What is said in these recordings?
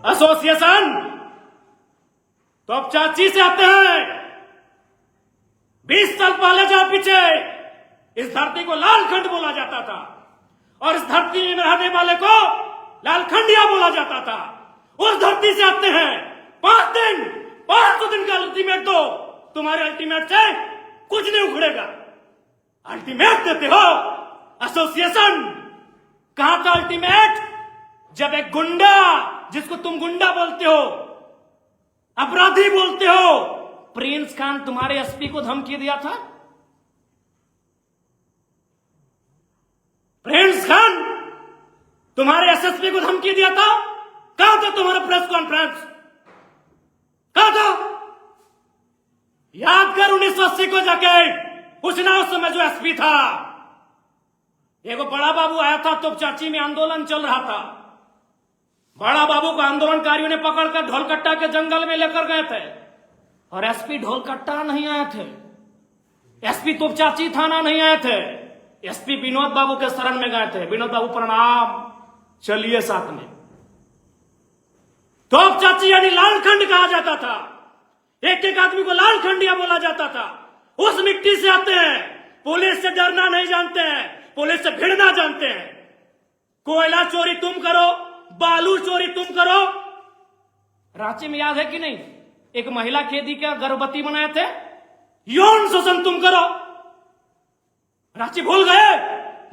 Association तो अब चाची से आते हैं। 20 साल पहले जा पीछे इस धरती को लालखंड बोला जाता था और इस धरती में रहने वाले को लालखंडिया बोला जाता था। उस धरती से आते हैं। 500 दिन का अल्टीमेट दो, तुम्हारे अल्टीमेट से कुछ नहीं उखड़ेगा। अल्टीमेट देते हो एसोसिएशन। कहां था अल्टीमेट जब एक गुंडा, जिसको तुम गुंडा बोलते हो, अपराधी बोलते हो, प्रिंस खान तुम्हारे एसपी को धमकी दिया था। प्रिंस खान तुम्हारे एसएसपी को धमकी दिया था। कहां था तुम्हारा प्रेस कॉन्फ्रेंस? कहां था? याद कर 1980 को जाके उस समय जो एसपी था, एगो बड़ा बाबू आया था, तोपचाची में आंदोलन चल रहा था। बड़ा बाबू को आंदोलनकारियों ने पकड़कर ढोलकट्टा के जंगल में लेकर गए थे और एसपी ढोलकट्टा नहीं आए थे, एसपी तोपचाची थाना नहीं आए थे, एसपी विनोद बाबू के शरण में गए थे। विनोद बाबू प्रणाम, चलिए साथ में। तोपचाची यानी लालखंड कहा जाता था। एक एक आदमी को लालखंडिया बोला जाता था। उस मिट्टी से आते हैं। पुलिस से डरना नहीं जानते हैं, पुलिस से भिड़ना जानते हैं। कोयला चोरी तुम करो, बालू चोरी तुम करो। रांची में याद है कि नहीं, एक महिला कैदी का गर्भवती बनाए थे। यौन शोषण तुम करो। रांची भूल गए?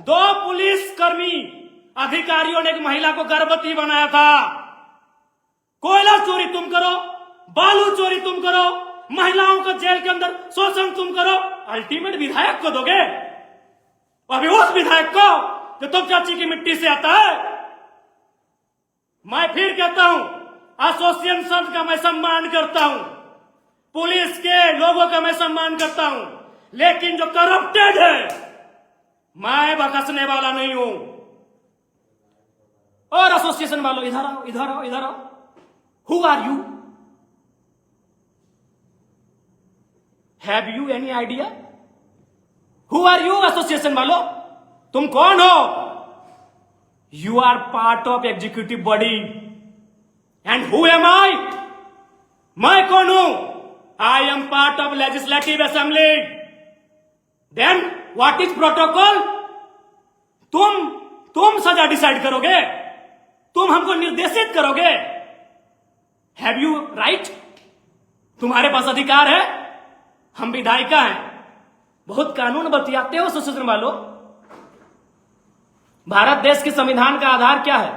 2 पुलिस कर्मी अधिकारियों ने एक महिला को गर्भवती बनाया था। कोयला चोरी तुम करो, बालू चोरी तुम करो, महिलाओं को जेल के अंदर शोषण तुम करो। अल्टीमेट विधायक को दोगे? अभी उस विधायक को जो तोपचाची की मिट्टी से आता है। मैं फिर कहता हूं, एसोसिएशन का मैं सम्मान करता हूं, पुलिस के लोगों का मैं सम्मान करता हूं, लेकिन जो करप्टेड है मैं बकसने वाला नहीं हूं। और एसोसिएशन वालों इधर आओ, इधर आओ, इधर आओ। Who are you? Have you any idea? Who are you association वालों? तुम कौन हो? You are part of executive body and who am I? मैं कौन हूं? I am part of legislative assembly. Then what is protocol? तुम सजा decide करोगे, तुम हमको निर्देशित करोगे। Have you right? तुम्हारे पास अधिकार है। हम विधायिका हैं। बहुत कानून बतियाते हो एसोसिएशन वालों। भारत देश के संविधान का आधार क्या है?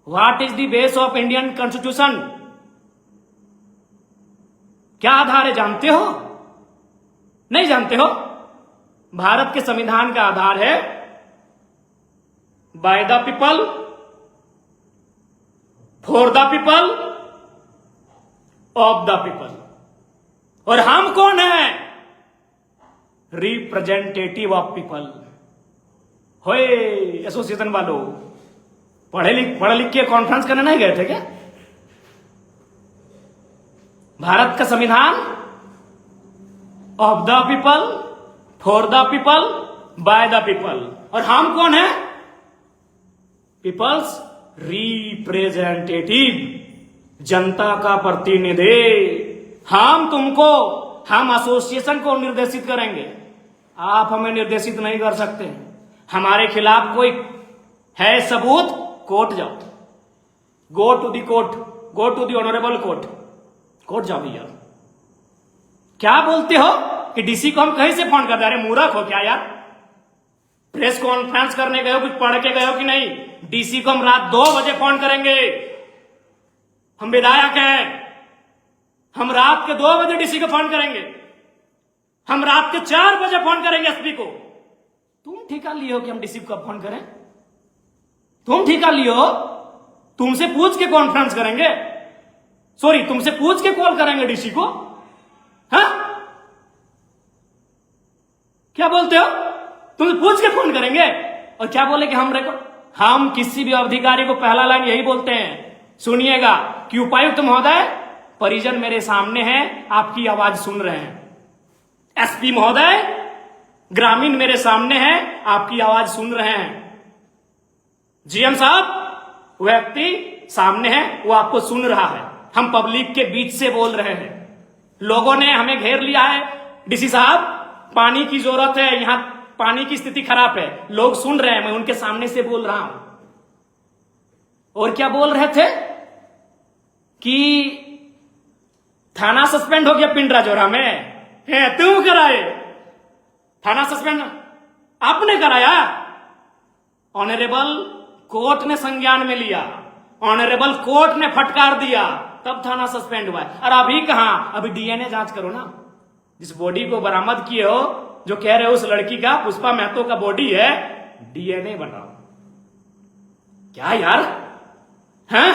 What is the base of Indian constitution? क्या आधार है, जानते हो? नहीं जानते हो? भारत के संविधान का आधार है by the people, for the people, of the people. और हम कौन है? Representative of people. होए एसोसिएशन वालों, पढ़े लिख के कॉन्फ्रेंस करने नहीं गए थे क्या? भारत का संविधान of the people, for the people, by the people. और हम कौन है? पीपल्स रिप्रेजेंटेटिव, जनता का प्रतिनिधि। हम एसोसिएशन को निर्देशित करेंगे, आप हमें निर्देशित नहीं कर सकते। हमारे खिलाफ कोई है सबूत, कोर्ट जाओ, go to the court, go to the honourable court, court जाओ भैया। क्या बोलते हो कि डीसी को हम कहीं से फोन कर दे? अरे मूर्ख हो क्या यार? प्रेस कॉन्फ्रेंस करने गए हो, कुछ पढ़ के गए हो कि नहीं? डीसी को हम रात 2 बजे फोन करेंगे। हम विधायक हैं, हम रात के 2 बजे डीसी को फोन करेंगे, हम रात के 4 बजे फोन करेंगे एसपी को। तुम ठेका लिए हो कि हम डीसी को फोन करें? तुम ठेका लिए हो? तुमसे पूछ के कॉन्फ्रेंस करेंगे, सॉरी तुमसे पूछ के कॉल करेंगे डीसी को? हाँ, क्या बोलते हो? तुमसे पूछ के फोन करेंगे और क्या बोले कि हम किसी भी अधिकारी को पहला लाइन यही बोलते हैं, सुनिएगा कि उपायुक्त महोदय, परिजन मेरे सामने हैं, आपकी आवाज सुन रहे हैं। एसपी महोदय, ग्रामीण मेरे सामने हैं, आपकी आवाज सुन रहे हैं। जीएम साहब, व्यक्ति सामने है, वो आपको सुन रहा है। हम पब्लिक के बीच से बोल रहे हैं। लोगों ने हमें घेर लिया है, डीसी साहब पानी की जरूरत है, यहां पानी की स्थिति खराब है। लोग सुन रहे हैं, मैं उनके सामने से बोल रहा हूं। और क्या बोल रहे थे कि थाना सस्पेंड हो गया पिंडरा जोरा में है, तुम कराए थाना सस्पेंड, आपने कराया। ऑनरेबल कोर्ट ने संज्ञान में लिया, ऑनरेबल कोर्ट ने फटकार दिया, तब थाना सस्पेंड हुआ। और अभी कहां, अभी डीएनए जांच करो ना। जिस बॉडी को बरामद किए हो, जो कह रहे हो उस लड़की का, पुष्पा महतो का बॉडी है, डीएनए बनाओ। क्या यार, हैं?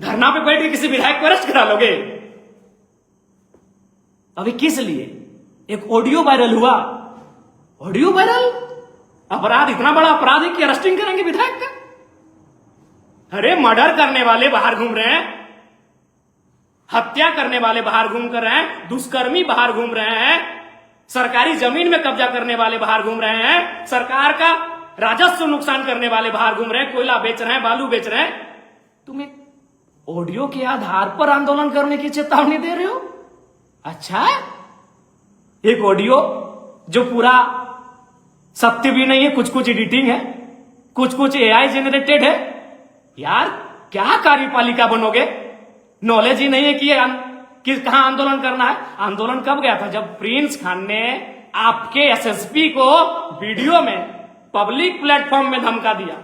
धरना पे बैठ के किसी विधायक को अरेस्ट करा लोगे? अभी किस लिए? एक ऑडियो वायरल हुआ, ऑडियो वायरल, अपराध इतना बड़ा अपराध है कि अरेस्टिंग करेंगे विधायक का? अरे मर्डर करने वाले बाहर घूम रहे हैं, हत्या करने वाले बाहर घूम कर रहे हैं, दुष्कर्मी बाहर घूम रहे हैं, सरकारी जमीन में कब्जा करने वाले बाहर घूम रहे हैं, सरकार का राजस्व नुकसान करने वाले बाहर घूम रहे हैं, कोयला बेच रहे हैं, बालू बेच रहे हैं। तुम एक ऑडियो के आधार पर आंदोलन करने की चेतावनी दे रहे हो? अच्छा, एक ऑडियो जो पूरा सत्य भी नहीं है, कुछ कुछ एडिटिंग है, कुछ कुछ एआई जेनरेटेड है। यार क्या कार्यपालिका बनोगे? नॉलेज ही नहीं है कि कहां आंदोलन करना है। आंदोलन कब गया था? जब प्रिंस खान ने आपके एसएसपी को वीडियो में पब्लिक प्लेटफॉर्म में धमका दिया,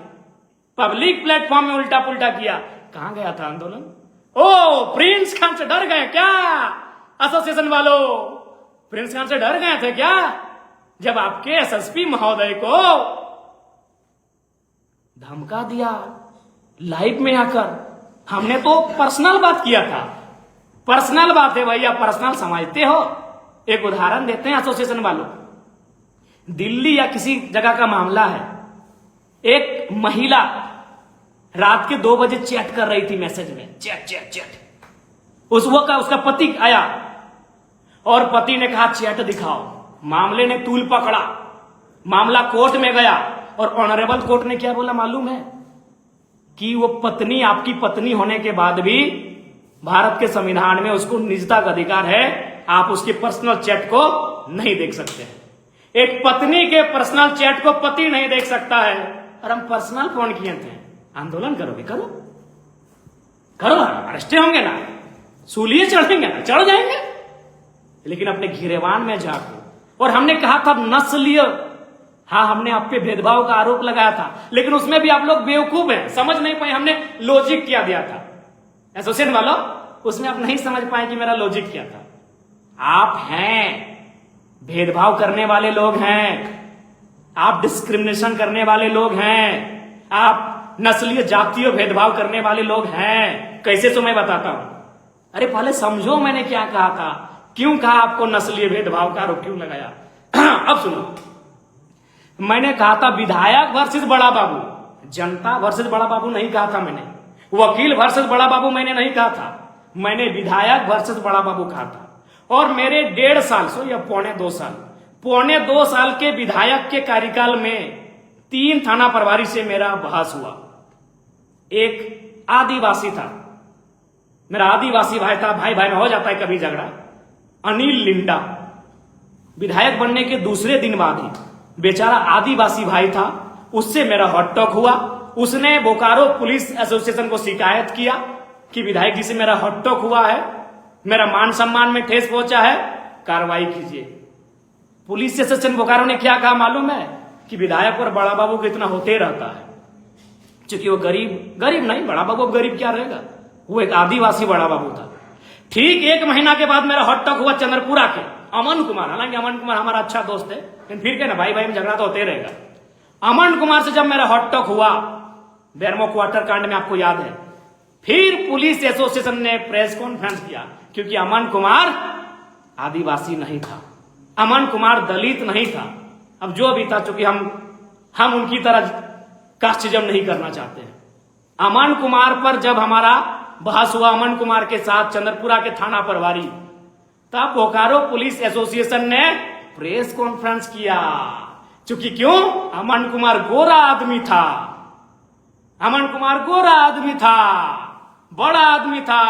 पब्लिक प्लेटफॉर्म में उल्टा पुल्टा किया। कहां गया था आंदोलन? ओ, प्रिंस खान से डर गए क्या एसोसिएशन वालों? प्रिंस खान से डर गए थे क्या जब आपके एसएसपी महोदय को धमका दिया लाइव में आकर? हमने तो पर्सनल बात किया था, पर्सनल बात है भैया, पर्सनल समझते हो। एक उदाहरण देते हैं एसोसिएशन वालों, दिल्ली या किसी जगह का मामला है, एक महिला रात के 2 बजे चैट कर रही थी, मैसेज में चैट चैट चैट। उस वक्त उसका पति आया और पति ने कहा चैट दिखाओ। मामले ने तूल पकड़ा, मामला कोर्ट में गया और ऑनरेबल कोर्ट ने क्या बोला मालूम है? कि वो पत्नी, आपकी पत्नी होने के बाद भी भारत के संविधान में उसको निजता का अधिकार है, आप उसके पर्सनल चैट को नहीं देख सकते। एक पत्नी के पर्सनल चैट को पति नहीं देख सकता है। और हम पर्सनल फोन किए थे, आंदोलन करोगे? करो करो, अरेस्ट होंगे ना, सूलिए चढ़ेंगे ना, चढ़ जाएंगे, लेकिन अपने घिरेवान में जाकर। और हमने कहा था नस्लीय, हाँ हमने आप पे भेदभाव का आरोप लगाया था, लेकिन उसमें भी आप लोग बेवकूफ हैं, समझ नहीं पाए। हमने लॉजिक क्या दिया था एसोसिएशन वालों, उसमें आप नहीं समझ पाए कि मेरा लॉजिक क्या था। आप हैं भेदभाव करने वाले लोग हैं, आप डिस्क्रिमिनेशन करने वाले लोग हैं, आप नस्लीय जातीय भेदभाव करने वाले लोग हैं। कैसे तो मैं बताता हूं। अरे पहले समझो मैंने क्या कहा था, क्यों कहा आपको नस्लीय भेदभाव का आरोप क्यों लगाया। अब सुनो, मैंने कहा था विधायक वर्सेस बड़ा बाबू, जनता वर्सेस बड़ा बाबू नहीं कहा था मैंने, वकील वर्सेस बड़ा बाबू मैंने नहीं कहा था, मैंने विधायक वर्सेस बड़ा बाबू कहा था। और मेरे 1.5 साल से या पौने 2 साल के विधायक के कार्यकाल में 3 थाना प्रभारी से मेरा बहस हुआ। एक आदिवासी था, मेरा आदिवासी भाई था, भाई भाई में हो जाता है कभी झगड़ा, अनिल लिंडा, विधायक बनने के दूसरे दिन बाद ही बेचारा आदिवासी भाई था, उससे मेरा हॉट टॉक हुआ। उसने बोकारो पुलिस एसोसिएशन को शिकायत किया कि विधायक जी से मेरा हॉट टॉक हुआ है, मेरा मान सम्मान में ठेस पहुंचा है, कार्रवाई कीजिए। पुलिस एसोसिएशन बोकारो ने क्या कहा मालूम है? कि विधायक और बड़ा बाबू को इतना होते रहता है, क्योंकि वो गरीब नहीं, बड़ा बाबू गरीब क्या रहेगा, वो एक आदिवासी बड़ा बाबू था। ठीक 1 महीना के बाद मेरा हॉट टॉक हुआ चंद्रपुरा के अमन कुमार, हालांकि अमन कुमार हमारा अच्छा दोस्त है, लेकिन फिर क्या ना, भाई भाई में झगड़ा तो होते रहेगा। अमन कुमार से जब मेरा हॉट टॉक हुआ बेरमो क्वार्टर कांड में, आपको याद है, फिर पुलिस एसोसिएशन ने प्रेस कॉन्फ्रेंस किया, क्योंकि अमन कुमार आदिवासी नहीं था, अमन कुमार दलित नहीं था। अब जो भी था, चूंकि हम उनकी तरह कास्टिज्म नहीं करना चाहते हैं। अमन कुमार पर जब हमारा बहस हुआ, अमन कुमार के साथ चंद्रपुरा के थाना प्रभारी, तब बोकारो पुलिस एसोसिएशन ने प्रेस कॉन्फ्रेंस किया। चूंकि क्यों? अमन कुमार गोरा आदमी था, अमन कुमार गोरा आदमी था, बड़ा आदमी था।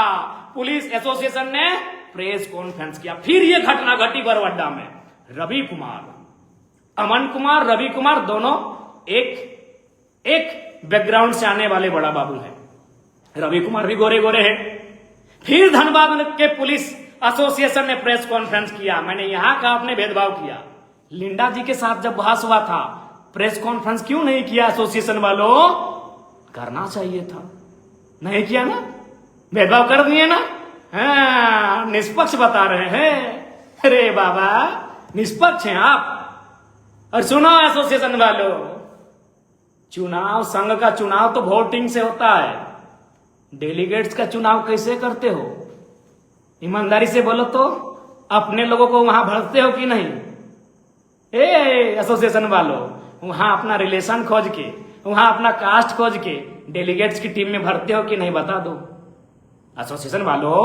पुलिस एसोसिएशन ने प्रेस कॉन्फ्रेंस किया। फिर ये घटना घटी बरवड्डा में। रवि कुमार, अमन कुमार, रवि कुमार दोनों एक बैकग्राउंड से आने वाले बड़ा बाबू हैं। रवि कुमार भी गोरे गोरे हैं। फिर धनबाद के पुलिस एसोसिएशन ने प्रेस कॉन्फ्रेंस किया। मैंने यहां का आपने भेदभाव किया। लिंडा जी के साथ जब बहस हुआ था, प्रेस कॉन्फ्रेंस क्यों नहीं किया एसोसिएशन वालों? करना चाहिए था, नहीं किया ना, भेदभाव कर दिए ना। हाँ, निष्पक्ष बता रहे हैं। अरे बाबा, निष्पक्ष हैं आप। और सुनो एसोसिएशन वालों, चुनाव, संघ का चुनाव तो वोटिंग से होता है। डेलीगेट्स का चुनाव कैसे करते हो? ईमानदारी से बोलो तो, अपने लोगों को वहां भरते हो कि नहीं? एसोसिएशन वालों, वहां अपना रिलेशन खोज के, वहां अपना कास्ट खोज के डेलीगेट्स की टीम में भरते हो कि नहीं? बता दो एसोसिएशन वालों।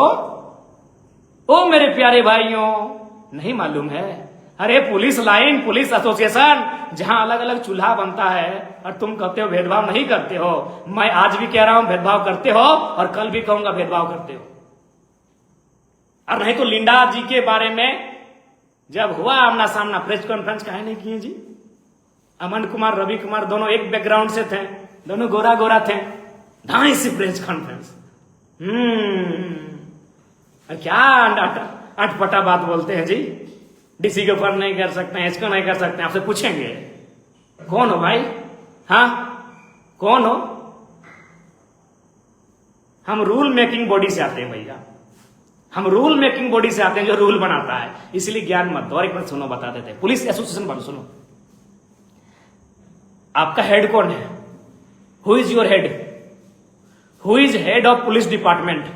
ओ मेरे प्यारे भाइयों, नहीं मालूम है? अरे पुलिस लाइन, पुलिस एसोसिएशन, जहां अलग अलग चूल्हा बनता है और तुम कहते हो भेदभाव नहीं करते हो। मैं आज भी कह रहा हूं भेदभाव करते हो, और कल भी कहूंगा भेदभाव करते हो। और नहीं तो लिंडा जी के बारे में जब हुआ आमना सामना, प्रेस कॉन्फ्रेंस काहे नहीं किए जी? अमन कुमार, रवि कुमार दोनों एक बैकग्राउंड से थे, दोनों गोरा गोरा थे। ढाई से प्रेस कॉन्फ्रेंस। क्या अटपटा बात बोलते हैं जी? डीसी के ऊपर नहीं कर सकते हैं, इसको नहीं कर सकते हैं। आपसे पूछेंगे कौन हो भाई? हाँ, कौन हो? हम रूल मेकिंग बॉडी से आते हैं भैया, हम रूल मेकिंग बॉडी से आते हैं जो रूल बनाता है। इसलिए ज्ञान मत दो। और एक बार सुनो, बता देते हैं। पुलिस एसोसिएशन वालों सुनो, आपका हेड कौन है? Who is your head? Who is head of police department?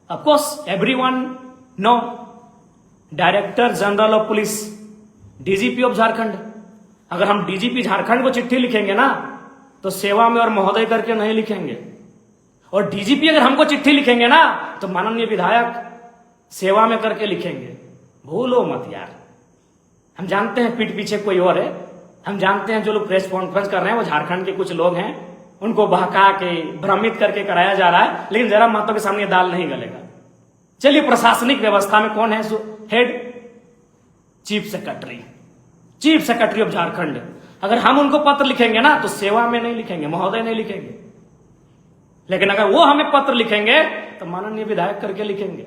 Of course everyone know, director general of police, DGP of Jharkhand. अगर हम डीजीपी झारखंड को चिट्ठी लिखेंगे ना, तो सेवा में और महोदय करके नहीं लिखेंगे। और डीजीपी अगर हमको चिट्ठी लिखेंगे ना, तो माननीय विधायक सेवा में करके लिखेंगे। भूलो मत यार। हम जानते हैं पीठ पीछे कोई और है। हम जानते हैं जो लोग प्रेस कॉन्फ्रेंस कर रहे हैं वो झारखंड के कुछ लोग हैं, उनको बहका के भ्रमित करके कराया जा रहा है। लेकिन जरा महतो के सामने दाल नहीं गलेगा। चलिए, प्रशासनिक व्यवस्था में कौन है head? Chief secretary, chief secretary of Jharkhand. अगर हम उनको पत्र लिखेंगे ना, तो सेवा में नहीं लिखेंगे, महोदय नहीं लिखेंगे। लेकिन अगर वो हमें पत्र लिखेंगे तो माननीय विधायक करके लिखेंगे।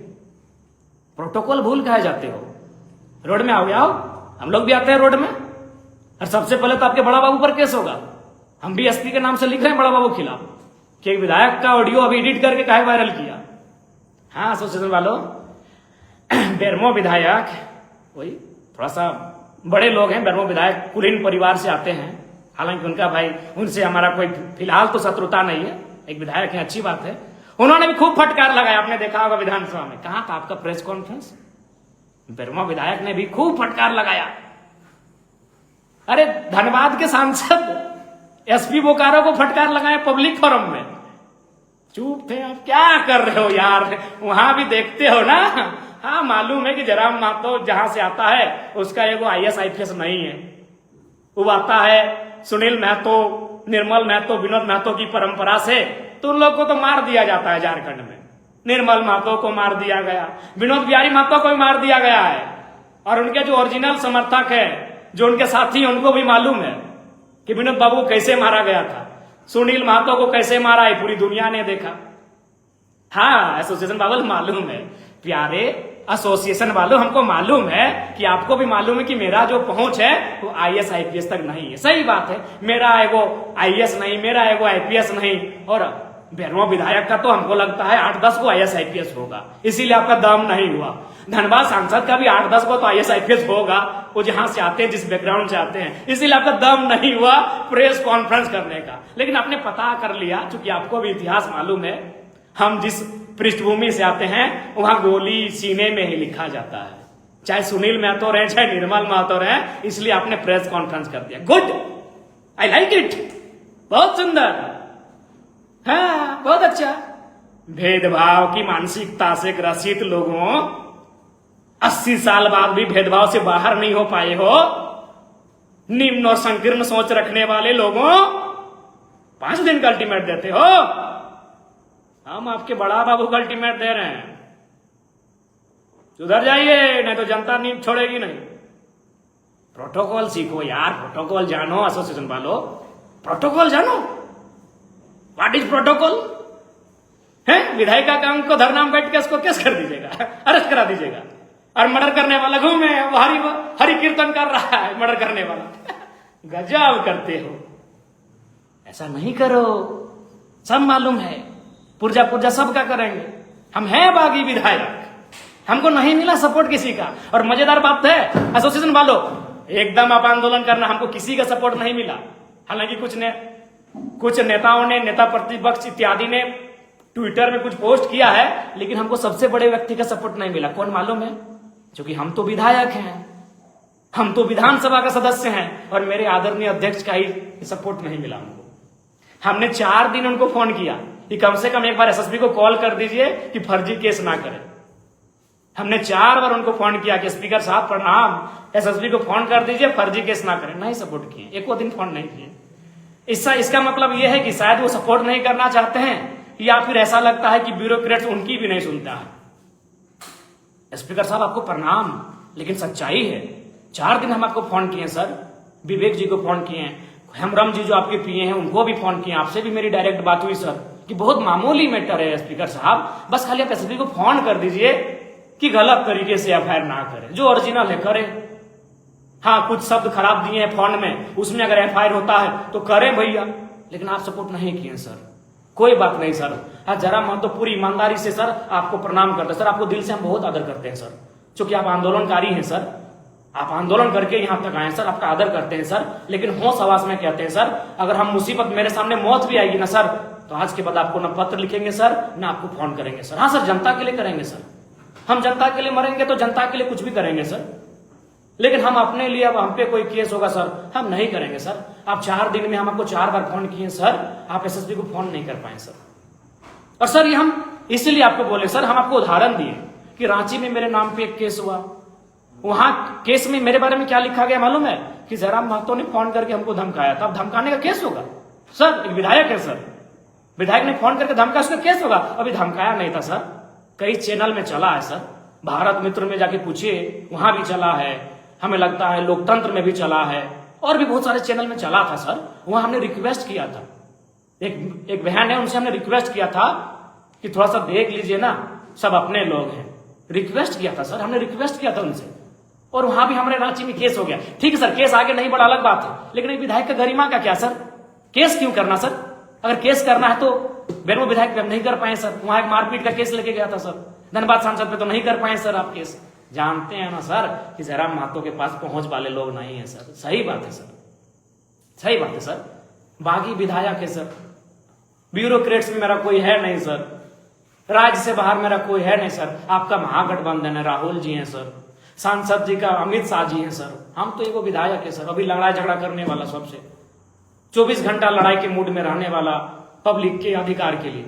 प्रोटोकॉल भूल कहे जाते हो? रोड में आओगे, आओ, हम लोग भी आते हैं रोड में। और सबसे पहले तो आपके बड़ा बाबू पर केस होगा। हम भी एसपी के नाम से लिख रहे हैं बड़ा बाबू खिलाफ कि एक विधायक का ऑडियो अभी एडिट करके काहे वायरल किया। हाँ एसोसिएशन वालों, बेरमो विधायक वही थोड़ा सा बड़े लोग हैं। बेरमो विधायक कुलीन परिवार से आते हैं। हालांकि उनका भाई, उनसे हमारा कोई फिलहाल तो शत्रुता नहीं है। एक विधायक है, अच्छी बात है। उन्होंने भी खूब फटकार लगाया, आपने देखा होगा विधानसभा में। कहां था आपका प्रेस कॉन्फ्रेंस? बेरमो विधायक ने भी खूब फटकार लगाया। अरे धनबाद के सांसद एसपी बोकारो को फटकार लगाया पब्लिक फोरम में। चुप थे आप, क्या कर रहे हो यार? वहां भी देखते हो ना। हाँ, मालूम है कि जयराम महतो जहां से आता है उसका एगो IAS IPS नहीं है। वो आता है सुनील महतो, निर्मल महतो, विनोद महतो की परंपरा से, तो उन लोग को तो मार दिया जाता है झारखंड में। निर्मल महतो को मार दिया गया, विनोद बिहारी महतो को भी मार दिया गया है। और उनके जो ओरिजिनल समर्थक है, जो उनके साथी, उनको भी मालूम है कि विनोद बाबू को कैसे मारा गया था, सुनील महतो को कैसे मारा है, पूरी दुनिया ने देखा। हाँ, एसोसिएशन वालों मालूम है, प्यारे एसोसिएशन वालों, हमको मालूम है कि आपको भी मालूम है कि मेरा जो पहुंच है वो IAS IPS तक नहीं है। सही बात है, मेरा एगो IAS नहीं, मेरा एगो IPS नहीं। और बेरमो विधायक का तो हमको लगता है 8-10 को IAS IPS होगा, इसीलिए आपका दम नहीं हुआ। धनबाद सांसद का भी 8-10 को तो IAS IPS होगा, वो जहां से आते हैं, जिस बैकग्राउंड से आते हैं, इसीलिए आपका दम नहीं हुआ प्रेस कॉन्फ्रेंस करने का। लेकिन आपने पता कर लिया, चूंकि आपको भी इतिहास मालूम है। हम जिस पृष्ठभूमि से आते हैं वहां गोली सीने में ही लिखा जाता है, चाहे सुनील महतो रहे, चाहे निर्मल महतो रहे। इसलिए आपने प्रेस कॉन्फ्रेंस कर दिया। गुड, आई लाइक इट, बहुत सुंदर, हाँ बहुत अच्छा। भेदभाव की मानसिकता से ग्रसित लोगों, 80 साल बाद भी भेदभाव से बाहर नहीं हो पाए हो, निम्न और संकीर्ण सोच रखने वाले लोगों, 5 दिन का अल्टीमेट देते हो। हम आपके बड़ा बाबू को अल्टीमेट दे रहे हैं, सुधर जाइए, नहीं तो जनता नहीं छोड़ेगी नहीं। प्रोटोकॉल सीखो यार, प्रोटोकॉल जानो, एसोसिएशन वालों प्रोटोकॉल जानो। व्हाट इज प्रोटोकॉल है? विधायिका का अंक को धरना में बैठ के उसको केस कर दीजिएगा, अरेस्ट करा दीजिएगा, और मर्डर करने वाला घूमे हरि कीर्तन कर रहा है मर्डर करने वाला। गजब करते हो, ऐसा नहीं करो। सब मालूम है, पुर्जा पुर्जा सबका करेंगे। हम हैं बागी विधायक, हमको नहीं मिला सपोर्ट किसी का। और मजेदार बात है एसोसिएशन वालों, एकदम आप आंदोलन करना, हमको किसी का सपोर्ट नहीं मिला। हालांकि कुछ नेताओं ने, नेता प्रतिपक्ष इत्यादि ने ट्विटर में कुछ पोस्ट किया है, लेकिन हमको सबसे बड़े व्यक्ति का सपोर्ट नहीं मिला। कौन मालूम है? क्योंकि हम तो विधायक हैं, हम तो विधानसभा का सदस्य हैं, और मेरे आदरणीय अध्यक्ष का ही सपोर्ट नहीं मिला हमको। हमने 4 दिन उनको फोन किया कि कम से कम एक बार एसएसपी को कॉल कर दीजिए कि फर्जी केस ना करें। हमने 4 बार उनको फोन किया कि स्पीकर साहब प्रणाम, एसएसपी को फोन कर दीजिए, फर्जी केस ना करें। नहीं सपोर्ट किए, एको दिन फोन नहीं किए। इसका मतलब यह है कि शायद वो सपोर्ट नहीं करना चाहते हैं, या फिर ऐसा लगता है कि ब्यूरोक्रेट्स उनकी भी नहीं सुनता है। स्पीकर साहब आपको प्रणाम, लेकिन सच्चाई है 4 दिन हम आपको फोन किए सर, विवेक जी को फोन किए, हेमरम जी जो आपके पीए हैं उनको भी फोन किए, आपसे भी मेरी डायरेक्ट बात हुई सर कि बहुत मामूली मैटर है स्पीकर साहब, बस खाली आप एसएसपी को फोन कर दीजिए कि गलत तरीके से एफआईआर ना करें, जो ओरिजिनल है करे। हाँ, कुछ शब्द खराब दिए हैं फोन में, उसमें अगर एफआईआर होता है तो करें भैया, लेकिन आप सपोर्ट नहीं किए सर। कोई बात नहीं सर, हाँ जरा मैं तो पूरी ईमानदारी से सर आपको प्रणाम करते हैं सर, आपको दिल से हम बहुत आदर करते हैं सर, क्योंकि आप आंदोलनकारी हैं सर, आप आंदोलन करके यहां तक आए सर, आपका आदर करते हैं सर। लेकिन होश आवाज में कहते हैं सर, अगर हम मुसीबत, मेरे सामने मौत भी आएगी ना सर, तो आज के बाद आपको न पत्र लिखेंगे सर, न आपको फोन करेंगे सर। हाँ सर, जनता के लिए करेंगे सर, हम जनता के लिए मरेंगे तो जनता के लिए कुछ भी करेंगे सर, लेकिन हम अपने लिए, अब हम पे कोई केस होगा सर, हम नहीं करेंगे सर। आप 4 दिन में हम आपको 4 बार फोन किए सर, आप एसएसपी को फोन नहीं कर पाए सर। और सर ये हम इसलिए आपको बोले सर, हम आपको उदाहरण दिए कि रांची में मेरे नाम पे एक केस हुआ, वहां केस में मेरे बारे में क्या लिखा गया मालूम है? कि जयराम महतो ने फोन करके हमको धमकाया था। अब धमकाने का केस होगा सर? एक विधायक है सर, विधायक ने फोन करके धमकाया, उसका केस होगा? अभी धमकाया नहीं था सर, कई चैनल में चला है सर, भारत मित्र में जाके पूछिए, वहां भी चला है, हमें लगता है लोकतंत्र में भी चला है, और भी बहुत सारे चैनल में चला था सर। वहां हमने रिक्वेस्ट किया था, एक बहन है, उनसे हमने रिक्वेस्ट किया था कि थोड़ा सा देख लीजिए ना, सब अपने लोग हैं। रिक्वेस्ट किया था सर, हमने रिक्वेस्ट किया था उनसे, और वहां भी हमारे रांची में केस हो गया। ठीक है सर, केस आगे नहीं बढ़ा, अलग बात है, लेकिन एक विधायक का गरिमा का क्या सर? केस क्यों करना सर? अगर केस करना है तो बेरमो विधायक पे हम नहीं कर पाए सर, वहां एक मारपीट का केस लेके गया था सर, धनबाद सांसद पे तो नहीं कर पाए सर आप केस। जानते हैं ना सर कि जयराम महतो के पास पहुंच वाले लोग नहीं है सर। सही बात है सर, सही बात है सर, बागी विधायक है सर, ब्यूरोक्रेट्स में मेरा कोई है नहीं सर, राज्य से बाहर मेरा कोई है नहीं सर। आपका महागठबंधन है, राहुल जी हैं सर, सांसद जी का अमित शाह जी हैं सर, हम तो एगो विधायक है सर, अभी लड़ाई झगड़ा करने वाला, सबसे 24 घंटा लड़ाई के मूड में रहने वाला, पब्लिक के अधिकार के लिए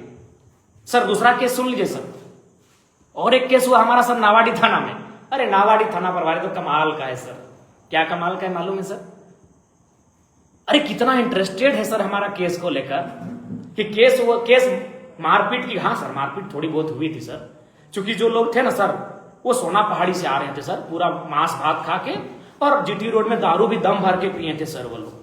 सर। दूसरा केस सुन लीजिए सर, और एक केस हुआ हमारा सर नावाडी थाना में। अरे नावाडी थाना प्रभारी तो कमाल का है सर, क्या कमाल का है मालूम है सर? अरे कितना इंटरेस्टेड है सर हमारा केस को लेकर, कि केस मारपीट की। हाँ सर, मारपीट थोड़ी बहुत हुई थी सर, क्योंकि जो लोग थे ना सर, वो सोना पहाड़ी से आ रहे थे सर, पूरा मांस भात खा के, और जीटी रोड में दारू भी दम भर के पिए थे सर वो लोग,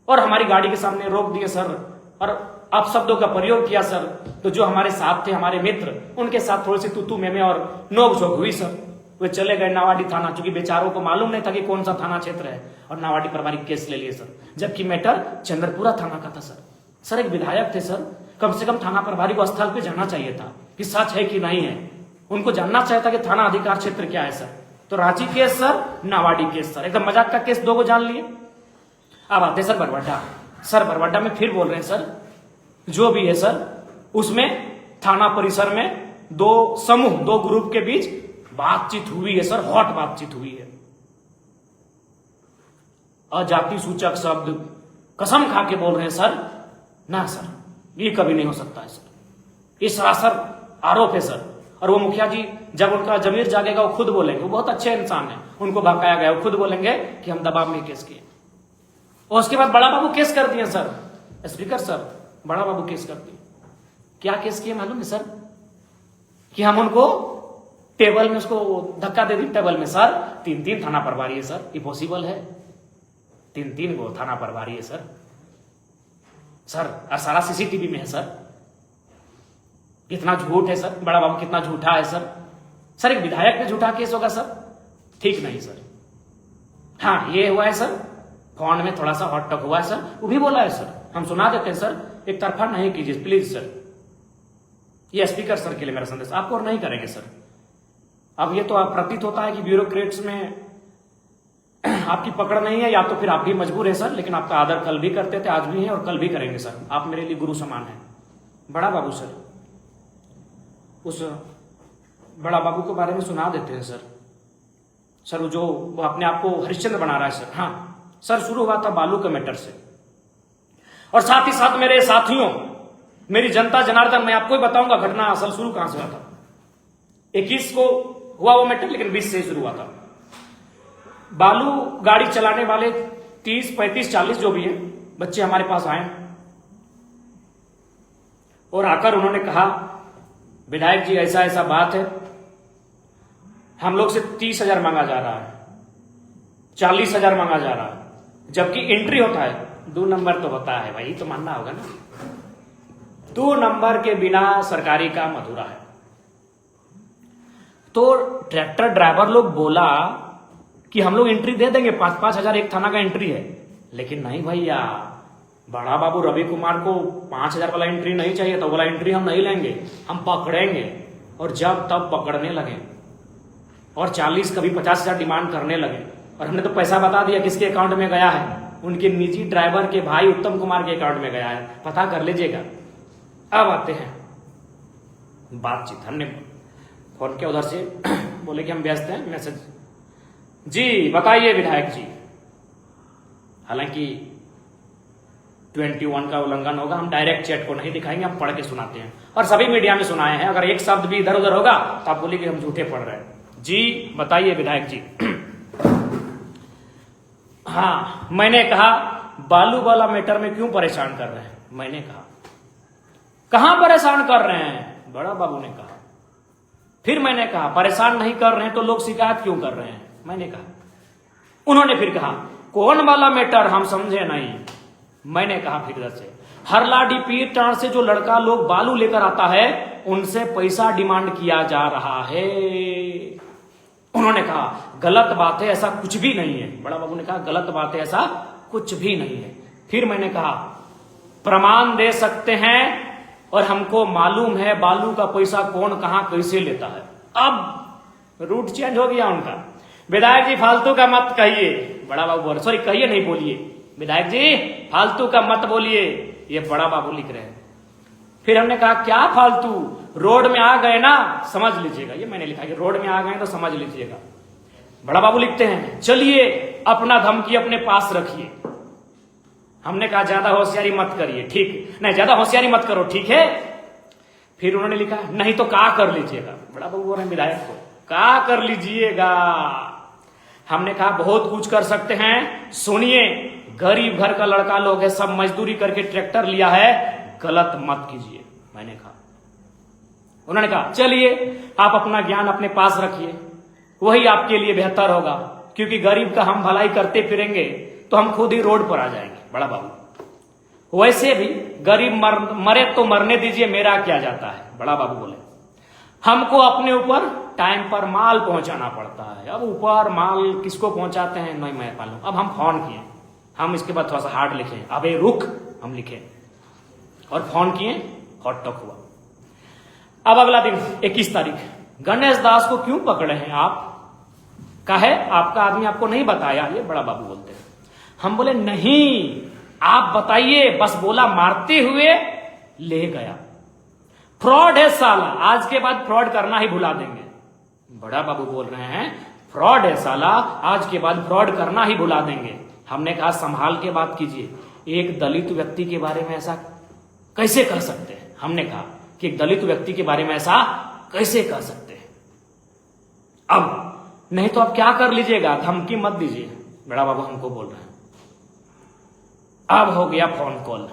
और हमारी गाड़ी के सामने रोक दिए सर, और अपशब्दों का प्रयोग किया सर। तो जो हमारे साथ थे, हमारे मित्र, उनके साथ थोड़ी सी तू में और नोक झोंक हुई सर। वे चले गए नावाडी थाना, क्योंकि बेचारों को मालूम नहीं था कि कौन सा थाना क्षेत्र है, और नावाडी प्रभारी केस ले लिए सर, जबकि मैटर चंद्रपुरा थाना का था सर। सर एक विधायक थे सर, कम से कम थाना प्रभारी को स्थल पे जाना चाहिए था कि सच है कि नहीं है, उनको जानना चाहिए था कि थाना अधिकार क्षेत्र क्या है सर। तो Ranchi case sir, Nawadih case sir, एकदम मजाक का केस, 2 को जान लिए। अब आते सर बरवाडा। सर बरवाडा में फिर बोल रहे हैं सर, जो भी है सर, उसमें थाना परिसर में 2 समूह, 2 ग्रुप के बीच बातचीत हुई है सर, हॉट बातचीत हुई है। अजाति सूचक शब्द कसम खा के बोल रहे हैं सर, ना सर ये कभी नहीं हो सकता है सर, ये सरासर आरोप है सर। और वो मुखिया जी, जब उनका जमीर जागेगा वो खुद बोलेंगे, वो बहुत अच्छे इंसान है, उनको भड़काया गया, वो खुद बोलेंगे कि हम दबाव में केस किए। और उसके बाद बड़ा बाबू केस कर दिए सर, स्पीकर सर, बड़ा बाबू केस कर दिए। क्या केस किए मालूम है सर? कि हम उनको टेबल में उसको धक्का दे दी टेबल में। सर 3-3 थाना प्रभारी है सर, ये पॉसिबल है? 3-3 को थाना प्रभारी है सर। सर और सारा सीसीटीवी में है सर। कितना झूठ है सर, बड़ा बाबू कितना झूठा है सर। सर एक विधायक पे झूठा केस होगा सर? ठीक नहीं सर। हाँ ये हुआ है सर, फोन में थोड़ा सा हॉट टॉक हुआ है सर, वो भी बोला है सर, हम सुना देते हैं सर, एक तरफा नहीं कीजिए प्लीज सर। ये स्पीकर सर के लिए मेरा संदेश, आपको और नहीं करेंगे सर। अब ये तो आप प्रतीत होता है कि ब्यूरोक्रेट्स में आपकी पकड़ नहीं है, या तो फिर आप भी मजबूर है सर, लेकिन आपका आदर कल भी करते थे, आज भी है और कल भी करेंगे सर। आप मेरे लिए गुरु समान हैं। बड़ा बाबू सर, उस बड़ा बाबू के बारे में सुना देते हैं सर। सर वो जो वो अपने आप को हरिश्चंद्र बना रहा है सर। हाँ सर, शुरू हुआ था बालू के मैटर से, और साथ ही साथ मेरे साथियों, मेरी जनता जनार्दन, मैं आपको ही बताऊंगा घटना असल शुरू कहां से हुआ था। 21 को हुआ वो मैटर, लेकिन 20 से शुरू हुआ था। बालू गाड़ी चलाने वाले 30, 35, 40 जो भी हैं बच्चे हमारे पास आए और आकर उन्होंने कहा, विधायक जी ऐसा ऐसा बात है, हम लोग से 30,000 मांगा जा रहा है, 40,000 मांगा जा रहा है, जबकि एंट्री होता है 2 नंबर तो होता है भाई, तो मानना होगा ना। 2 नंबर के बिना सरकारी काम अधूरा है। तो ट्रैक्टर ड्राइवर लोग बोला कि हम लोग एंट्री दे देंगे, 5-5 हजार एक थाना का एंट्री है। लेकिन नहीं भैया, बड़ा बाबू रवि कुमार को 5,000 वाला एंट्री नहीं चाहिए, तो वाला एंट्री हम नहीं लेंगे, हम पकड़ेंगे। और जब तब पकड़ने लगे और 40 कभी 50,000 डिमांड करने लगे, और हमने तो पैसा बता दिया किसके अकाउंट में गया है, उनके निजी ड्राइवर के भाई उत्तम कुमार के अकाउंट में गया है, पता कर लीजिएगा। अब आते हैं बातचीत। हमने फोन किया उधर से, बोले कि हम व्यस्त हैं, मैसेज जी बताइए विधायक जी। हालांकि 21 का उल्लंघन होगा, हम डायरेक्ट चैट को नहीं दिखाएंगे, हम पढ़ के सुनाते हैं, और सभी मीडिया में सुनाए हैं। अगर एक शब्द भी इधर उधर होगा तो आप बोलिए कि हम झूठे पढ़ रहे हैं। जी बताइए विधायक जी। हाँ, मैंने कहा बालू वाला मैटर में क्यों परेशान कर रहे हैं? मैंने कहा कहां परेशान कर रहे हैं? बड़ा बाबू ने कहा। फिर मैंने कहा परेशान नहीं कर रहे हैं तो लोग शिकायत क्यों कर रहे हैं? मैंने कहा। उन्होंने फिर कहा कौन वाला मैटर, हम समझे नहीं। मैंने कहा फिर इधर से, हरला डीपी टाण से जो लड़का लोग बालू लेकर आता है उनसे पैसा डिमांड किया जा रहा है। उन्होंने कहा गलत बात है, ऐसा कुछ भी नहीं है। बड़ा बाबू ने कहा गलत बात है, ऐसा कुछ भी नहीं है। फिर मैंने कहा प्रमाण दे सकते हैं, और हमको मालूम है बालू का पैसा कौन कहां कैसे लेता है। अब रूट चेंज हो गया उनका। विधायक जी फालतू का मत कहिए। बड़ा बाबू बोल, सॉरी कहिए नहीं बोलिए, विधायक जी फालतू का मत बोलिए, ये बड़ा बाबू लिख रहे हैं। फिर हमने कहा क्या फालतू, रोड में आ गए ना समझ लीजिएगा। ये मैंने लिखा कि रोड में आ गए तो समझ लीजिएगा। बड़ा बाबू लिखते हैं चलिए अपना धमकी अपने पास रखिए। हमने कहा ज्यादा होशियारी मत करिए, ठीक नहीं, ज्यादा होशियारी मत करो, ठीक है। फिर उन्होंने लिखा नहीं तो क्या कर लीजिएगा। बड़ा बाबू बोल रहे हैं विधायक को क्या कर लीजिएगा। हमने कहा बहुत कुछ कर सकते हैं, सुनिए गरीब घर का लड़का लोग है, सब मजदूरी करके ट्रैक्टर लिया है, गलत मत कीजिए। मैंने कहा। उन्होंने कहा चलिए आप अपना ज्ञान अपने पास रखिए, वही आपके लिए बेहतर होगा, क्योंकि गरीब का हम भलाई करते फिरेंगे तो हम खुद ही रोड पर आ जाएंगे। बड़ा बाबू वैसे भी गरीब मरे तो मरने दीजिए, मेरा क्या जाता है। बड़ा बाबू बोले हमको अपने ऊपर टाइम पर माल पहुंचाना पड़ता है। अब ऊपर माल किसको पहुंचाते हैं नहीं मैं मालूम। अब हम फोन किए, हम इसके बाद थोड़ा सा हार्ड लिखे, अबे रुक हम लिखे और फोन किए, हॉट टॉक हुआ। अब अगला दिन 21 तारीख, गणेश दास को क्यों पकड़े हैं आप? कहे आपका आदमी आपको नहीं बताया। ये बड़ा बाबू बोलते हैं। हम बोले नहीं आप बताइए, बस बोला मारते हुए ले गया। फ्रॉड है साला, आज के बाद फ्रॉड करना ही भुला देंगे। बड़ा बाबू बोल रहे हैं फ्रॉड है साला, आज के बाद फ्रॉड करना ही भुला देंगे। हमने कहा संभाल के बात कीजिए, एक दलित व्यक्ति के बारे में ऐसा कैसे कह सकते हैं? हमने कहा कि एक दलित व्यक्ति के बारे में ऐसा कैसे कह सकते हैं? अब नहीं तो आप क्या कर लीजिएगा, धमकी मत दीजिए। बड़ा बाबू हमको बोल रहे हैं। अब हो गया फोन कॉल,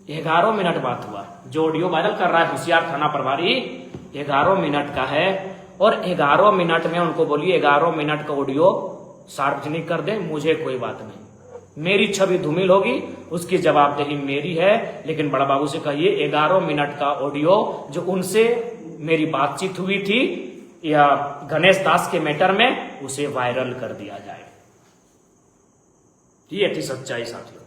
11 मिनट बात हुआ। जो ऑडियो वायरल कर रहा है होशियार थाना प्रभारी 11 मिनट का है, और 11 मिनट में उनको बोलिए 11 मिनट का ऑडियो सार्वजनिक कर दें, मुझे कोई बात नहीं, मेरी छवि धूमिल होगी, उसकी जवाबदेही मेरी है। लेकिन बड़ा बाबू से कहिए 11 मिनट का ऑडियो जो उनसे मेरी बातचीत हुई थी या गणेश दास के मैटर में, उसे वायरल कर दिया जाए। ये थी सच्चाई साथियों।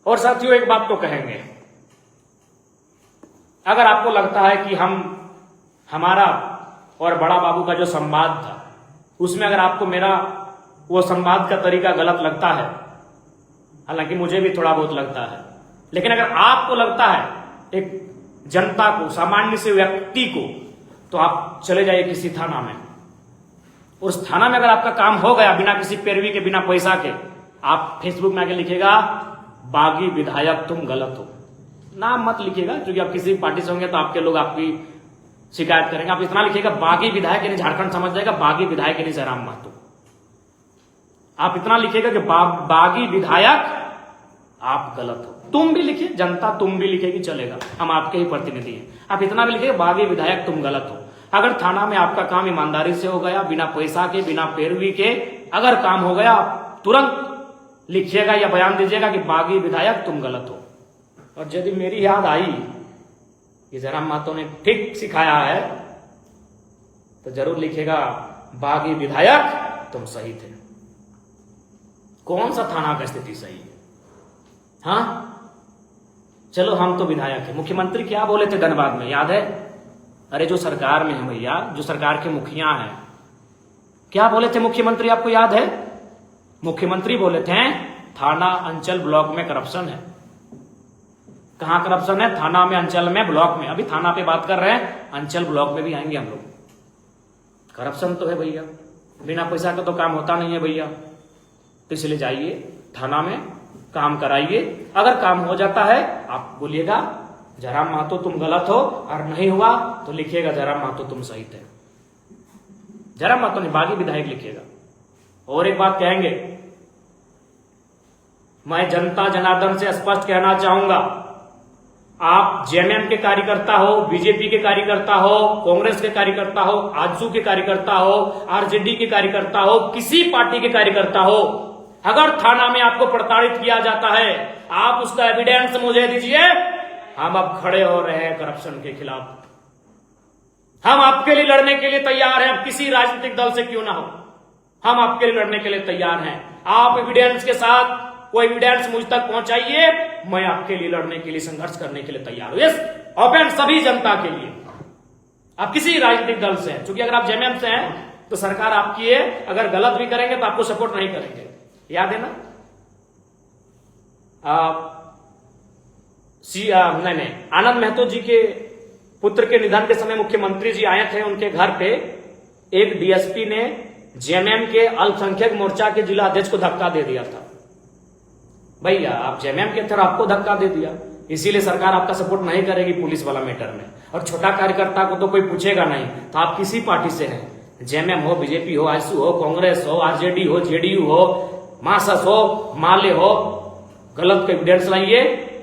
और साथियों एक बात तो कहेंगे, अगर आपको लगता है कि हमारा और बड़ा बाबू का जो संवाद था उसमें अगर आपको मेरा वो संवाद का तरीका गलत लगता है, हालांकि मुझे भी थोड़ा बहुत लगता है, लेकिन अगर आपको लगता है एक जनता को, सामान्य से व्यक्ति को, तो आप चले जाइए किसी थाना में। उस थाना में अगर आपका काम हो गया बिना किसी पैरवी के, बिना पैसा के, आप फेसबुक में आके लिखिएगा बागी विधायक तुम गलत हो। नाम मत लिखिएगा, क्योंकि आप किसी पार्टी से होंगे तो आपके लोग आपकी शिकायत करेंगे। आप इतना लिखिएगा बागी विधायक यानी झारखंड समझ जाएगा, बागी विधायक यानी जयराम महतो। आप इतना लिखिएगा कि बागी विधायक आप गलत हो। तुम भी लिखिए, जनता तुम भी लिखेगी, चलेगा, हम आपके ही प्रतिनिधि हैं। आप इतना भी लिखिएगा बागी विधायक तुम गलत हो। अगर थाना में आपका काम ईमानदारी से हो गया, बिना पैसा के, बिना पैरवी के अगर काम हो गया, आप तुरंत लिखिएगा या बयान दीजिएगा कि बागी विधायक तुम गलत हो। और यदि मेरी याद आई कि जयराम महतो ने ठीक सिखाया है, तो जरूर लिखिएगा बागी विधायक तुम सही थे। कौन सा थाना का स्थिति सही है? हाँ चलो, हम तो विधायक है। मुख्यमंत्री क्या बोले थे धनबाद में, याद है? अरे जो सरकार में है भैया, जो सरकार के मुखिया हैं, क्या बोले थे मुख्यमंत्री, आपको याद है? मुख्यमंत्री बोले थे थाना, अंचल, ब्लॉक में करप्शन है। कहां करप्शन है? थाना में, अंचल में, ब्लॉक में। अभी थाना पे बात कर रहे हैं, अंचल ब्लॉक में भी आएंगे हम लोग। करप्शन तो है भैया, बिना पैसा का तो काम होता नहीं है भैया। तो इसलिए जाइए थाना में, काम कराइए। अगर काम हो जाता है आप बोलिएगा जयराम महतो तुम गलत हो, और नहीं हुआ तो लिखिएगा जयराम महतो तुम सही थे। जयराम महतो ने बागी विधायक लिखिएगा। और एक बात कहेंगे, मैं जनता जनार्दन से स्पष्ट कहना चाहूंगा, आप जेएमएम के कार्यकर्ता हो, बीजेपी के कार्यकर्ता हो, कांग्रेस के कार्यकर्ता हो, आजसू के कार्यकर्ता हो, आरजेडी के कार्यकर्ता हो, किसी पार्टी के कार्यकर्ता हो, अगर थाना में आपको प्रताड़ित किया जाता है, आप उसका एविडेंस मुझे दीजिए। हम अब खड़े हो रहे हैं करप्शन के खिलाफ। हम आपके लिए लड़ने के लिए तैयार हैं, अब किसी राजनीतिक दल से क्यों ना हो, हम आपके लिए लड़ने के लिए तैयार हैं। आप एविडेंस के साथ वो एविडेंस मुझ तक पहुंचाइए, मैं आपके लिए लड़ने के लिए, संघर्ष करने के लिए तैयार हूं। यस, ओपन सभी जनता के लिए। आप किसी राजनीतिक दल से हैं, क्योंकि अगर आप जेएमएम से हैं तो सरकार आपकी है, अगर गलत भी करेंगे तो आपको सपोर्ट नहीं करेंगे, याद है ना? नहीं, आनंद महतो जी के पुत्र के निधन के समय मुख्यमंत्री जी आए थे उनके घर पे। एक डीएसपी ने जेएमएम के अल्पसंख्यक मोर्चा के जिला अध्यक्ष को धक्का दे दिया था। भैया आप जेएमएम के थे, आपको धक्का दे दिया, इसीलिए सरकार आपका सपोर्ट नहीं करेगी पुलिस वाला मैटर में। और छोटा कार्यकर्ता को तो कोई पूछेगा नहीं, तो आप किसी पार्टी से हैं, जेएमएम हो, बीजेपी हो, आजसू हो, कांग्रेस हो, आरजेडी हो, जेडीयू हो, मार्क्सवादी हो, माले हो, गलत का एविडेंस लाइए।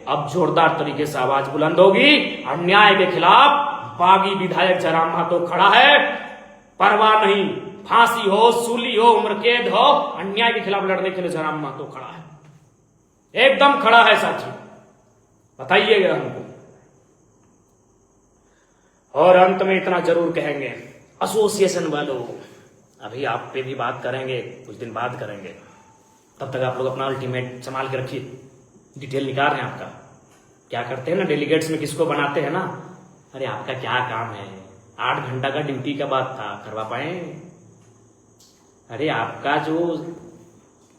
अब जोरदार तरीके से आवाज बुलंद होगी, अन्याय के खिलाफ बागी विधायक जयराम महतो खड़ा है। परवाह नहीं, फांसी हो, सूली हो, उम्र कैद हो, अन्याय के खिलाफ लड़ने के लिए जयराम महतो खड़ा है, एकदम खड़ा है साथी, बताइएगा हमको। और अंत में इतना जरूर कहेंगे, एसोसिएशन वालों, अभी आप पे भी बात करेंगे, कुछ दिन बाद करेंगे, तब तक आप लोग अपना अल्टीमेट संभाल के रखिए। डिटेल निकाल रहे हैं आपका, क्या करते हैं ना डेलीगेट्स में, किसको बनाते हैं ना, अरे आपका क्या काम है, 8 घंटा का ड्यूटी का बात था, करवा पाए? अरे आपका जो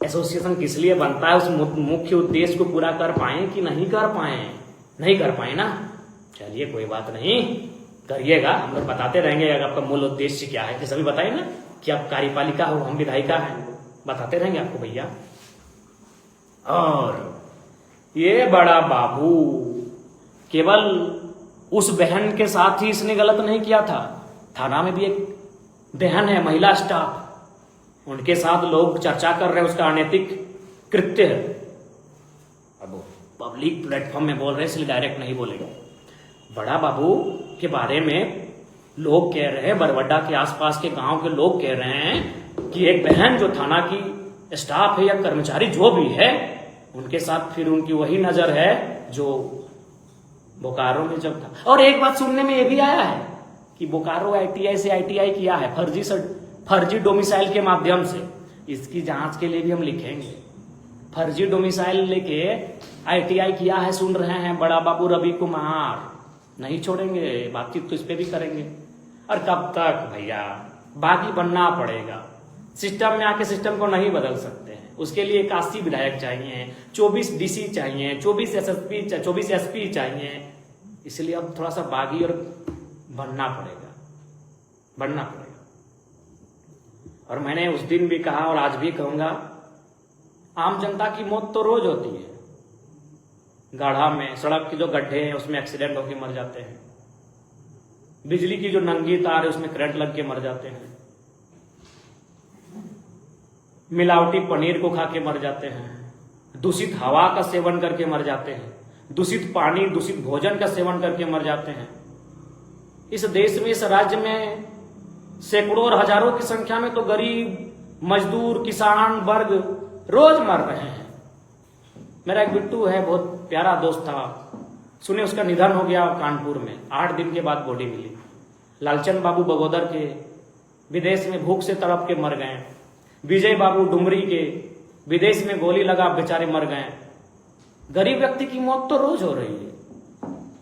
एसोसिएशन किस लिए बनता है, उस मुख्य उद्देश्य को पूरा कर पाए कि नहीं कर पाए? नहीं कर पाए ना, चलिए कोई बात नहीं, करिएगा, हम लोग बताते रहेंगे अगर आपका मूल उद्देश्य क्या है। जैसे अभी बताइए ना कि आप कार्यपालिका हो, हम विधायिका हैं, बताते रहेंगे आपको भैया। और ये बड़ा बाबू केवल उस बहन के साथ ही इसने गलत नहीं किया था, थाना में भी एक बहन है, महिला स्टाफ, उनके साथ लोग चर्चा कर रहे हैं, उसका अनैतिक कृत्य है। अब पब्लिक प्लेटफॉर्म में बोल रहे हैं इसलिए डायरेक्ट नहीं बोलेगा। बड़ा बाबू के बारे में लोग कह रहे हैं, बरवड्डा के आसपास के गांव के लोग कह रहे हैं कि एक बहन जो थाना की स्टाफ है या कर्मचारी जो भी है, उनके साथ फिर उनकी वही नजर है जो बोकारो में जब था। और एक बात सुनने में ये भी आया है कि बोकारो ITI से ITI किया है फर्जी डोमिसाइल के माध्यम से। इसकी जांच के लिए भी हम लिखेंगे। फर्जी डोमिसाइल लेके ITI किया है, सुन रहे हैं बड़ा बाबू रवि कुमार, नहीं छोड़ेंगे, बातचीत तो इस पे भी करेंगे। और कब तक भैया, बागी बनना पड़ेगा। सिस्टम में आके सिस्टम को नहीं बदल सकते हैं। उसके लिए 81 विधायक चाहिए, 24 DC चाहिए, 24 SSP 24 SP चाहिए। इसलिए अब थोड़ा सा बागी और बनना पड़ेगा। और मैंने उस दिन भी कहा और आज भी कहूंगा, आम जनता की मौत तो रोज होती है। गाढ़ा में सड़क के जो गड्ढे हैं उसमें एक्सीडेंट होकर मर जाते हैं। बिजली की जो नंगी तार है उसमें करंट लग के मर जाते हैं। मिलावटी पनीर को खा के मर जाते हैं। दूषित हवा का सेवन करके मर जाते हैं। दूषित पानी, दूषित भोजन का सेवन करके मर जाते हैं। इस देश में, इस राज्य में सैकड़ों और हजारों की संख्या में तो गरीब, मजदूर, किसान वर्ग रोज मर रहे हैं। मेरा एक बिट्टू है, बहुत प्यारा दोस्त था, सुने उसका निधन हो गया कानपुर में। 8 दिन के बाद बॉडी मिली। लालचंद बाबू बगोदर के विदेश में भूख से तड़प के मर गए। विजय बाबू डुमरी के विदेश में गोली लगा बेचारे मर गए। गरीब व्यक्ति की मौत तो रोज हो रही है।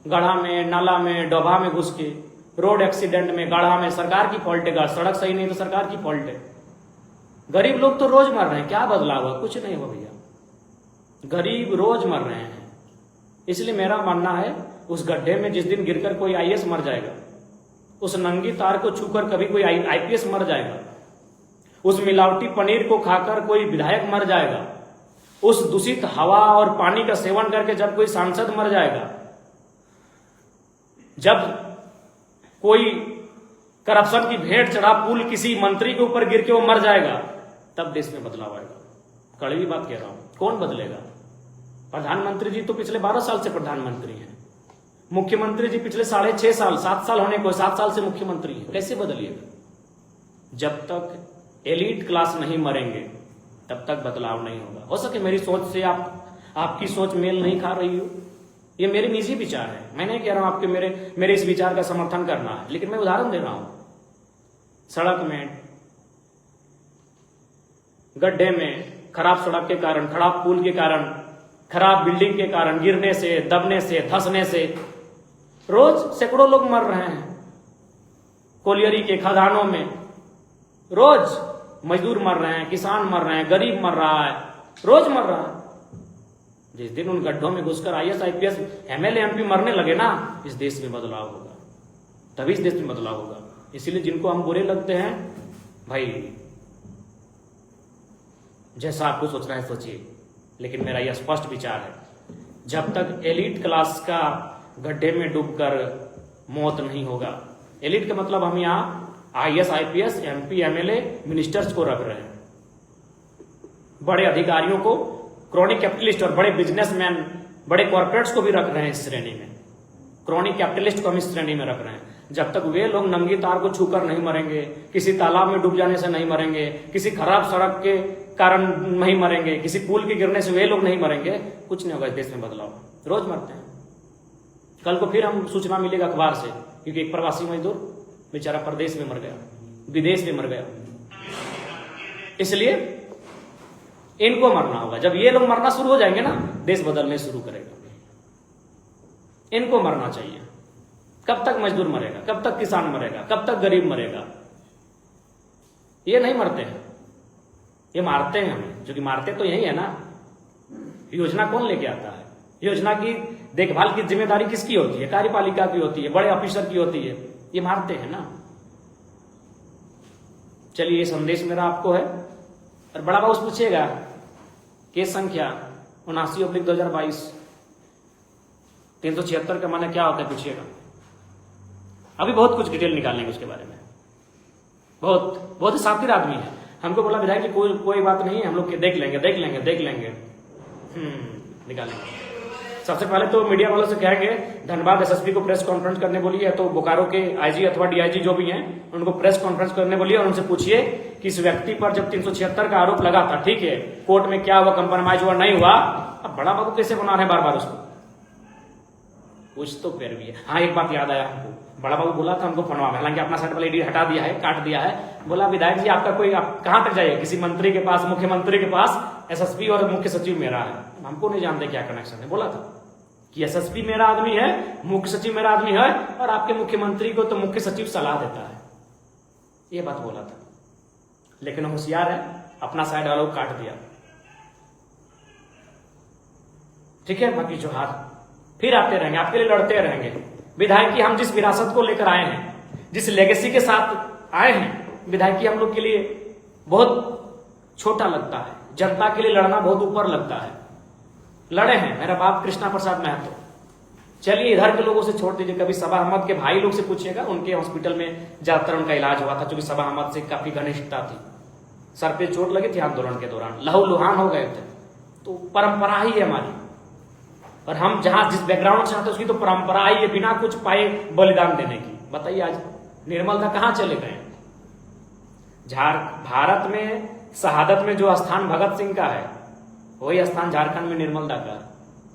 गढ़ा में, नाला में, डोभा में घुस के, रोड एक्सीडेंट में। गढ़ा में सरकार की फॉल्ट है, सड़क सही नहीं तो सरकार की फॉल्ट है। गरीब लोग तो रोज मर रहे हैं। क्या बदला हुआ? कुछ नहीं हुआ भैया, गरीब रोज मर रहे हैं। इसलिए मेरा मानना है, उस गड्ढे में जिस दिन गिरकर कोई IAS मर जाएगा, उस नंगी तार को छूकर कभी कोई IPS मर जाएगा, उस मिलावटी पनीर को खाकर कोई विधायक मर जाएगा, उस दूषित हवा और पानी का सेवन करके जब कोई सांसद मर जाएगा, जब कोई करप्शन की भेंट चढ़ा पुल किसी मंत्री के ऊपर गिर के वो मर जाएगा, तब देश में बदलाव आएगा। कड़वी बात कह रहा हूं। कौन बदलेगा? प्रधानमंत्री जी तो पिछले 12 साल से प्रधानमंत्री हैं। मुख्यमंत्री जी पिछले 6.5 साल, 7 साल होने को, 7 साल से मुख्यमंत्री हैं। कैसे बदलिएगा? जब तक एलीट क्लास नहीं मरेंगे तब तक बदलाव नहीं होगा। हो सके मेरी सोच से आपकी सोच मेल नहीं खा रही हो, ये मेरे निजी विचार है। मैं नहीं कह रहा हूं आपके मेरे इस विचार का समर्थन करना है, लेकिन मैं उदाहरण दे रहा हूं। सड़क में, गड्ढे में, खराब सड़क के कारण, खराब पुल के कारण, खराब बिल्डिंग के कारण, गिरने से, दबने से, धंसने से रोज सैकड़ों लोग मर रहे हैं। कोलियरी के खदानों में रोज मजदूर मर रहे हैं, किसान मर रहे हैं, गरीब मर रहा है, रोज मर रहा है। जिस दिन उन गड्ढों में घुसकर IAS IPS MLA MP मरने लगे ना, इस देश में बदलाव होगा। तभी इस देश में बदलाव होगा। इसीलिए जिनको हम बुरे लगते हैं, भाई जैसा आपको सोचना है सोचिए, लेकिन मेरा यह स्पष्ट विचार है, जब तक एलीट क्लास का गड्ढे में डूबकर मौत नहीं होगा। एलीट का मतलब हम यहाँ IAS IPS MP MLA ministers को रख रहे हैं, बड़े अधिकारियों को, क्रॉनिक कैपिटलिस्ट और बड़े बिजनेसमैन, बड़े कॉर्पोरेट्स को भी रख रहे हैं इस श्रेणी में। क्रॉनिक कैपिटलिस्ट को हम इस श्रेणी में रख रहे हैं। जब तक वे लोग नंगी तार को छूकर नहीं मरेंगे, किसी तालाब में डूब जाने से नहीं मरेंगे, किसी खराब सड़क के कारण नहीं मरेंगे, किसी पुल के गिरने से वे लोग नहीं मरेंगे, कुछ नहीं होगा इस देश में बदलाव। रोज मरते हैं। कल को फिर हम सूचना मिलेगा अखबार से, क्योंकि एक प्रवासी मजदूर बेचारा प्रदेश में मर गया, विदेश में मर गया। इसलिए इनको मरना होगा। जब ये लोग मरना शुरू हो जाएंगे ना, देश बदलने शुरू करेगा। इनको मरना चाहिए। कब तक मजदूर मरेगा? कब तक किसान मरेगा? कब तक गरीब मरेगा? ये नहीं मरते हैं, ये मारते हैं हमें। जो कि मारते तो यही है ना। योजना कौन लेके आता है? योजना की देखभाल की जिम्मेदारी किसकी होती है? कार्यपालिका की होती है, बड़े ऑफिसर की होती है। ये मारते हैं ना। चलिए, ये संदेश मेरा आपको है। और बड़ा बाबू पूछेगा केस संख्या 79/2022 376 का माने क्या होता है, पूछिएगा। अभी बहुत कुछ डिटेल निकालेंगे उसके बारे में। बहुत ही शातिर आदमी है। हमको बोला विधायक जी कोई बात नहीं है, हम लोग देख लेंगे। निकालेंगे। सबसे पहले तो मीडिया वालों से कहेंगे धनबाद एसएसपी को प्रेस कॉन्फ्रेंस करने बोलिए, या तो बोकारो के आईजी अथवा डीआईजी जो भी हैं उनको प्रेस कॉन्फ्रेंस करने बोलिए और उनसे पूछिए कि इस व्यक्ति पर जब 376 का आरोप लगा था, ठीक है, कोर्ट में क्या हुआ, कंप्रोमाइज हुआ, नहीं हुआ, अब बड़ा बाबू कैसे बना रहे बार बार उसको? कुछ तो पैर भी है। हाँ, एक बात याद आया हमको, बड़ा बाबू बोला था हमको फोनवा में, हालांकि अपना साइड वाला एडी हटा दिया है, काट दिया है, बोला विधायक जी आपका कोई, आप कहां तक जाइए, किसी मंत्री के पास, मुख्यमंत्री के पास, एसएसपी और मुख्य सचिव मेरा है, हमको नहीं जानते क्या कनेक्शन है। बोला था कि एसएसपी मेरा आदमी है, मुख्य सचिव मेरा आदमी है, और आपके मुख्यमंत्री को तो मुख्य सचिव सलाह देता है, ये बात बोला था। लेकिन होशियार है, अपना साइड वालों को काट दिया। ठीक है, बाकी जोहार, फिर आते रहेंगे, आपके लिए लड़ते रहेंगे। विधायकी हम जिस विरासत को लेकर आए हैं, जिस लेगेसी के साथ आए हैं, विधायकी हम लोग के लिए बहुत छोटा लगता है, जनता के लिए लड़ना बहुत ऊपर लगता है। लड़े हैं, मेरा बाप कृष्णा प्रसाद महतो। चलिए इधर के लोगों से छोड़ दीजिए, कभी सबा अहमद के भाई लोग से पूछिएगा, उनके हॉस्पिटल में ज्यादातर उनका इलाज हुआ था, क्योंकि सबा अहमद से काफी घनिष्ठता थी, सर पे चोट लगी थी आंदोलन के दौरान, लहू लुहान हो गए थे। तो परंपरा ही है हमारी, और हम जहां जिस बैकग्राउंड से आते उसकी तो परंपरा ही है, बिना कुछ पाए बलिदान देने की। बताइए आज निर्मल दा कहां चले गए? भारत में शहादत में जो स्थान भगत सिंह का है, वही स्थान झारखंड में निर्मल दा का,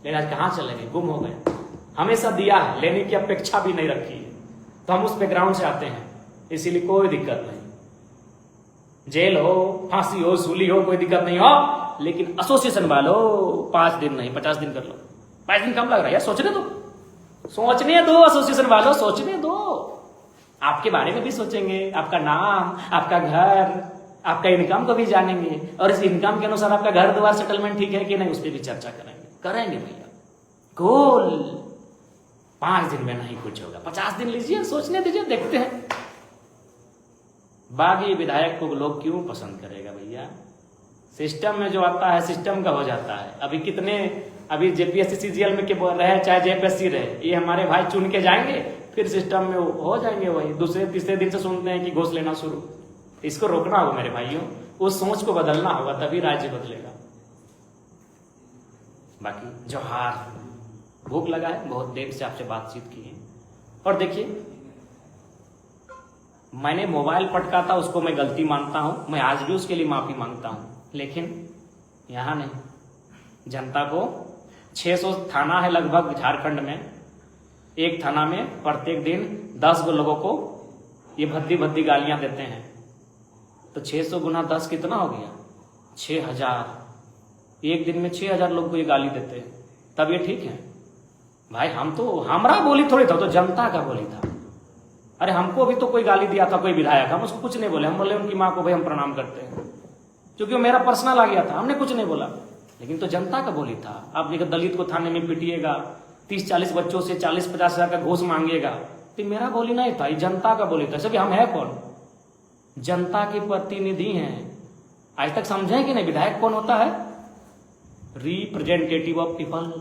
लेकिन आज कहां चले गए? गुम हो गए। हमेशा दिया है, लेने की अपेक्षा भी नहीं रखी है, तो हम उस बैकग्राउंड से आते हैं, इसीलिए कोई दिक्कत नहीं। जेल हो, फांसी हो, सूली हो, कोई दिक्कत नहीं हो, लेकिन एसोसिएशन वालों 5 दिन नहीं 50 दिन कर लो। 5 दिन कम लग रहा है यार, सोचने दो, सोचने दो, एसोसिएशन वालों सोचने दो, आपके बारे में भी सोचेंगे, आपका नाम, आपका घर, आपका इनकम को भी जानेंगे, और इस इनकम के अनुसार आपका घर द्वार सेटलमेंट ठीक है कि नहीं, उस पर भी चर्चा करेंगे भैया। गोल 5 दिन में नहीं कुछ होगा, 50 दिन लीजिए, सोचने दीजिए, देखते हैं। बागी विधायक को लोग क्यों पसंद करेगा भैया? सिस्टम में जो आता है सिस्टम का हो जाता है। अभी जेपीएससी सीजीएल में के रहे चाहे जेपीएससी रहे, ये हमारे भाई चुन के जाएंगे, फिर सिस्टम में हो जाएंगे वही। दूसरे तीसरे दिन से सुनते हैं कि घूस लेना शुरू। इसको रोकना होगा मेरे भाइयों, उस सोच को बदलना होगा, तभी राज्य बदलेगा। बाकी जोहार, भूख लगा है, बहुत देर से आपसे बातचीत की है। और देखिए, मैंने मोबाइल पटका था, उसको मैं गलती मानता हूं, मैं आज भी उसके लिए माफी मांगता हूं, लेकिन यहां नहीं, जनता को 600 थाना है लगभग झारखंड में, एक थाना में प्रत्येक दिन 10 लोगों को ये भद्दी भद्दी गालियां देते हैं, तो 600 गुना 10 कितना हो गया? 6000। एक दिन में 6000 लोग को ये गाली देते हैं, तब ये ठीक है भाई? हम तो हमारा बोली थोड़ी था, तो जनता का बोली था। अरे हमको भी तो कोई गाली दिया था कोई विधायक, हम उसको कुछ नहीं बोले, हम बोले उनकी माँ को भाई हम प्रणाम करते हैं, क्योंकि वो मेरा पर्सनल आ गया था, हमने कुछ नहीं बोला, लेकिन तो जनता का बोली था। आप एक दलित को थाने में पिटिएगा, 30-40 बच्चों से 40-50 हजार का घूस मांगिएगा, तो मेरा बोली नहीं था, ये जनता का बोली था। सभी हम है कौन? जनता के प्रतिनिधि हैं। आज तक समझे कि नहीं विधायक कौन होता है? Representative of people.